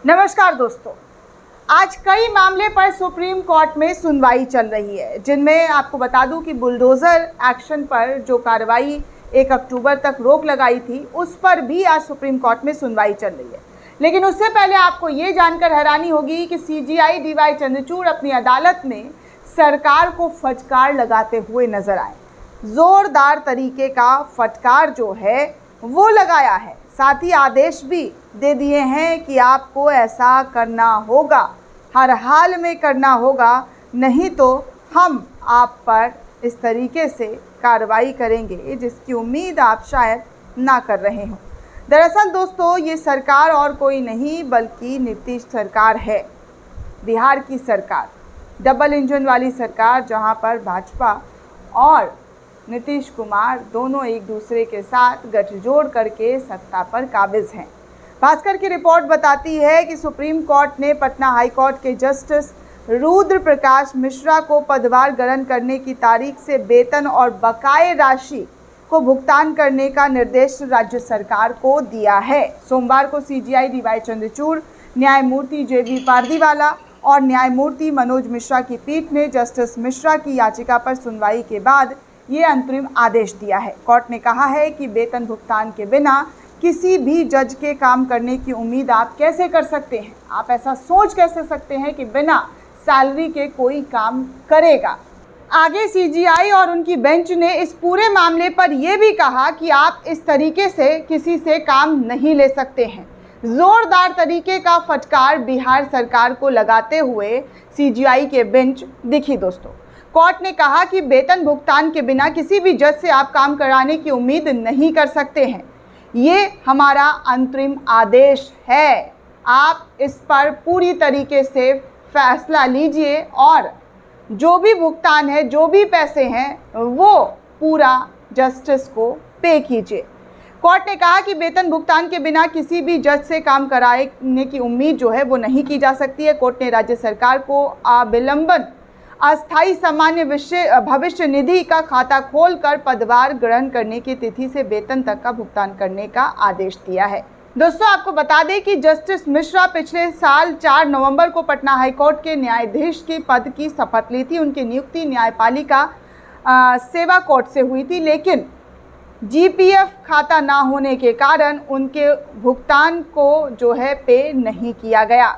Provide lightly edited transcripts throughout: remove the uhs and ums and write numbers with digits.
नमस्कार दोस्तों, आज कई मामले पर सुप्रीम कोर्ट में सुनवाई चल रही है, जिनमें आपको बता दूं कि बुलडोज़र एक्शन पर जो कार्रवाई 1 अक्टूबर तक रोक लगाई थी, उस पर भी आज सुप्रीम कोर्ट में सुनवाई चल रही है। लेकिन उससे पहले आपको ये जानकर हैरानी होगी कि सीजीआई डीवाई चंद्रचूड़ अपनी अदालत में सरकार को फटकार लगाते हुए नजर आए। ज़ोरदार तरीके का फटकार जो है वो लगाया है, साथ ही आदेश भी दे दिए हैं कि आपको ऐसा करना होगा, हर हाल में करना होगा, नहीं तो हम आप पर इस तरीके से कार्रवाई करेंगे जिसकी उम्मीद आप शायद ना कर रहे हों। दरअसल दोस्तों, ये सरकार और कोई नहीं बल्कि नीतीश सरकार है, बिहार की सरकार, डबल इंजन वाली सरकार, जहां पर भाजपा और नीतीश कुमार दोनों एक दूसरे के साथ गठजोड़ करके सत्ता पर काबिज हैं। भास्कर की रिपोर्ट बताती है कि सुप्रीम कोर्ट ने पटना हाई कोर्ट के जस्टिस रुद्र प्रकाश मिश्रा को पदभार ग्रहण करने की तारीख से वेतन और बकाये राशि को भुगतान करने का निर्देश राज्य सरकार को दिया है। सोमवार को सीजीआई डीवाई चंद्रचूड़, न्यायमूर्ति जेबी पारदीवाला और न्यायमूर्ति मनोज मिश्रा की पीठ ने जस्टिस मिश्रा की याचिका पर सुनवाई के बाद ये अंतरिम आदेश दिया है। कोर्ट ने कहा है कि वेतन भुगतान के बिना किसी भी जज के काम करने की उम्मीद आप कैसे कर सकते हैं? आप ऐसा सोच कैसे सकते हैं कि बिना सैलरी के कोई काम करेगा? आगे सीजीआई और उनकी बेंच ने इस पूरे मामले पर यह भी कहा कि आप इस तरीके से किसी से काम नहीं ले सकते हैं। जोरदार तरीके का फटकार बिहार सरकार को लगाते हुए सीजीआई के बेंच दिखी दोस्तों। कोर्ट ने कहा कि वेतन भुगतान के बिना किसी भी जज से आप काम कराने की उम्मीद नहीं कर सकते हैं। ये हमारा अंतरिम आदेश है, आप इस पर पूरी तरीके से फैसला लीजिए और जो भी भुगतान है, जो भी पैसे हैं, वो पूरा जस्टिस को पे कीजिए। कोर्ट ने कहा कि वेतन भुगतान के बिना किसी भी जज से काम कराने की उम्मीद जो है वो नहीं की जा सकती है। कोर्ट ने राज्य सरकार को अविलंबन अस्थायी सामान्य भविष्य निधि का खाता खोलकर पदभार ग्रहण करने की तिथि से वेतन तक का भुगतान करने का आदेश दिया है। दोस्तों, आपको बता दें कि जस्टिस मिश्रा पिछले साल 4 नवंबर को पटना हाईकोर्ट के न्यायाधीश के पद की शपथ ली थी। उनकी नियुक्ति न्यायपालिका सेवा कोर्ट से हुई थी, लेकिन जीपीएफ खाता ना होने के कारण उनके भुगतान को जो है पे नहीं किया गया।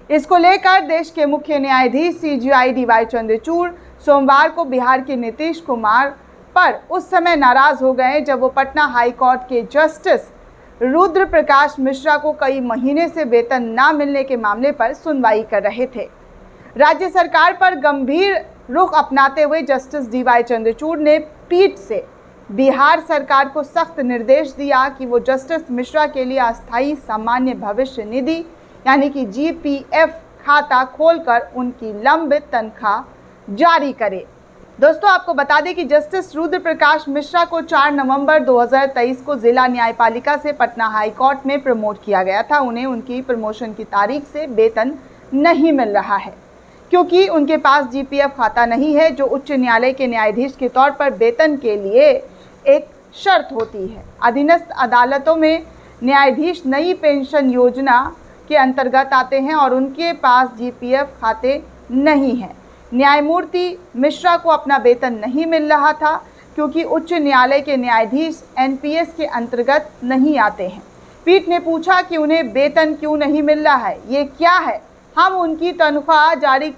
इसको लेकर देश के मुख्य न्यायाधीश सीजीआई डीवाई चंद्रचूड़ सोमवार को बिहार के नीतीश कुमार पर उस समय नाराज हो गए जब वो पटना हाई कोर्ट के जस्टिस रुद्र प्रकाश मिश्रा को कई महीने से वेतन ना मिलने के मामले पर सुनवाई कर रहे थे। राज्य सरकार पर गंभीर रुख अपनाते हुए जस्टिस डीवाई चंद्रचूड़ ने पीठ से बिहार सरकार को सख्त निर्देश दिया कि वो जस्टिस मिश्रा के लिए अस्थायी सामान्य भविष्य निधि यानी कि जीपीएफ खाता खोलकर उनकी लंबित तनख्वाह जारी करे। दोस्तों, आपको बता दें कि जस्टिस रुद्र प्रकाश मिश्रा को 4 नवंबर 2023 को जिला न्यायपालिका से पटना हाई कोर्ट में प्रमोट किया गया था। उन्हें उनकी प्रमोशन की तारीख से वेतन नहीं मिल रहा है क्योंकि उनके पास जीपीएफ खाता नहीं है, जो उच्च न्यायालय के न्यायाधीश के तौर पर वेतन के लिए एक शर्त होती है। अधीनस्थ अदालतों में न्यायाधीश नई पेंशन योजना के अंतर्गत आते हैं और उनके पास जीपीएफ खाते नहीं हैं। न्यायमूर्ति मिश्रा को अपना वेतन नहीं मिल रहा था क्योंकि उच्च न्यायालय के न्यायाधीश एनपीएस के अंतर्गत नहीं आते हैं। पीठ ने पूछा कि उन्हें वेतन क्यों नहीं मिल रहा है, ये क्या है? हम उनकी तनख्वाह जारी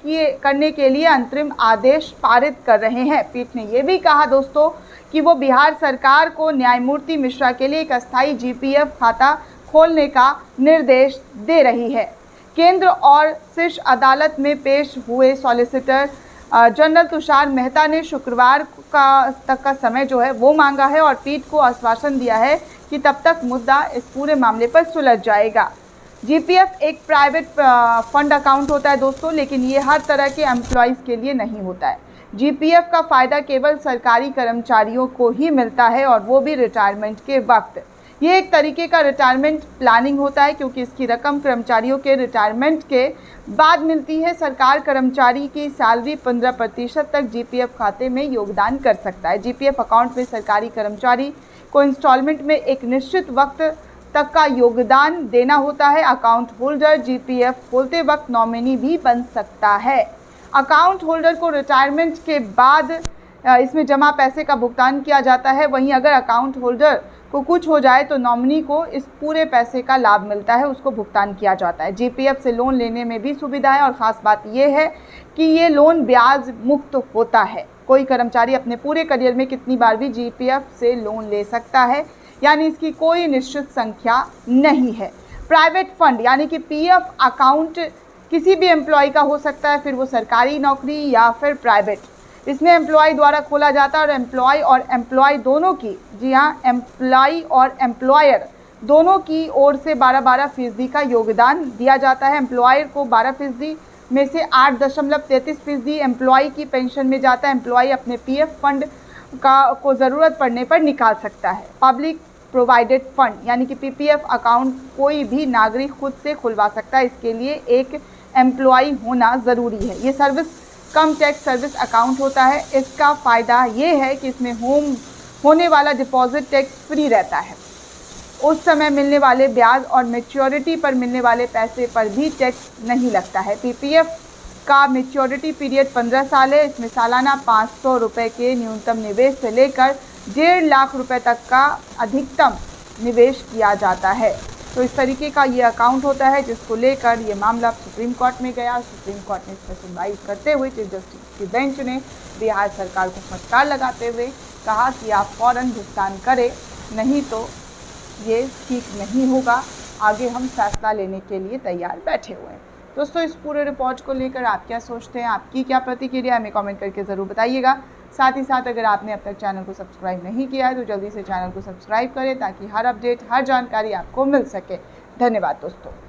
करने के लिए अंतरिम आदेश पारित कर रहे हैं। पीठ ने यह भी कहा दोस्तों कि वो बिहार सरकार को न्यायमूर्ति मिश्रा के लिए एक अस्थायी जीपीएफ खाता खोलने का निर्देश दे रही है। केंद्र और शीर्ष अदालत में पेश हुए सॉलिसिटर जनरल तुषार मेहता ने शुक्रवार तक का समय जो है वो मांगा है और पीठ को आश्वासन दिया है कि तब तक मुद्दा इस पूरे मामले पर सुलझ जाएगा। जीपीएफ एक प्राइवेट फंड अकाउंट होता है दोस्तों, लेकिन ये हर तरह के एम्प्लॉयज़ के लिए नहीं होता है। जीपीएफ का फ़ायदा केवल सरकारी कर्मचारियों को ही मिलता है और वो भी रिटायरमेंट के वक्त। ये एक तरीके का रिटायरमेंट प्लानिंग होता है क्योंकि इसकी रकम कर्मचारियों के रिटायरमेंट के बाद मिलती है। सरकार कर्मचारी की सैलरी 15% तक जीपीएफ खाते में योगदान कर सकता है। जीपीएफ अकाउंट में सरकारी कर्मचारी को इंस्टॉलमेंट में एक निश्चित वक्त तक का योगदान देना होता है। अकाउंट होल्डर जीपीएफ खोलते वक्त नॉमिनी भी बन सकता है। अकाउंट होल्डर को रिटायरमेंट के बाद इसमें जमा पैसे का भुगतान किया जाता है। वहीं अगर अकाउंट होल्डर को कुछ हो जाए तो नॉमिनी को इस पूरे पैसे का लाभ मिलता है, उसको भुगतान किया जाता है। जीपीएफ से लोन लेने में भी सुविधा है और ख़ास बात यह है कि ये लोन ब्याज मुक्त होता है। कोई कर्मचारी अपने पूरे करियर में कितनी बार भी जीपीएफ से लोन ले सकता है, यानी इसकी कोई निश्चित संख्या नहीं है। प्राइवेट फंड यानी कि पीएफ अकाउंट किसी भी एम्प्लॉय का हो सकता है, फिर वो सरकारी नौकरी या फिर प्राइवेट। इसमें एम्प्लॉय द्वारा खोला जाता है और एम्प्लॉय दोनों की, जी हाँ, एम्प्लॉय और एम्प्लॉयर दोनों की ओर से 12% का योगदान दिया जाता है। एम्प्लॉयर को 12% में से 8.33% एम्प्लॉय की पेंशन में जाता है। एम्प्लॉय अपने पीएफ फंड को ज़रूरत पड़ने पर निकाल सकता है। पब्लिक प्रोवाइडेड फंड यानी कि पीपीएफ अकाउंट कोई भी नागरिक खुद से खुलवा सकता है, इसके लिए एक एम्प्लॉय होना ज़रूरी है। ये सर्विस कम टैक्स सर्विस अकाउंट होता है। इसका फ़ायदा ये है कि इसमें होने वाला डिपॉजिट टैक्स फ्री रहता है। उस समय मिलने वाले ब्याज और मैच्योरिटी पर मिलने वाले पैसे पर भी टैक्स नहीं लगता है। पीपीएफ का मैच्योरिटी पीरियड 15 साल है। इसमें सालाना 500 रुपये के न्यूनतम निवेश से लेकर 1.5 लाख रुपये तक का अधिकतम निवेश किया जाता है। तो इस तरीके का ये अकाउंट होता है, जिसको लेकर ये मामला सुप्रीम कोर्ट में गया। सुप्रीम कोर्ट ने इस पर सुनवाई करते हुए चीफ जस्टिस की बेंच ने बिहार सरकार को फटकार लगाते हुए कहा कि आप फ़ौरन भुगतान करें, नहीं तो ये ठीक नहीं होगा। आगे हम फैसला लेने के लिए तैयार बैठे हुए हैं। दोस्तों, इस पूरे रिपोर्ट को लेकर आप क्या सोचते हैं, आपकी क्या प्रतिक्रिया, हमें कमेंट करके ज़रूर बताइएगा। साथ ही साथ अगर आपने अब तक चैनल को सब्सक्राइब नहीं किया है तो जल्दी से चैनल को सब्सक्राइब करें ताकि हर अपडेट, हर जानकारी आपको मिल सके। धन्यवाद दोस्तों।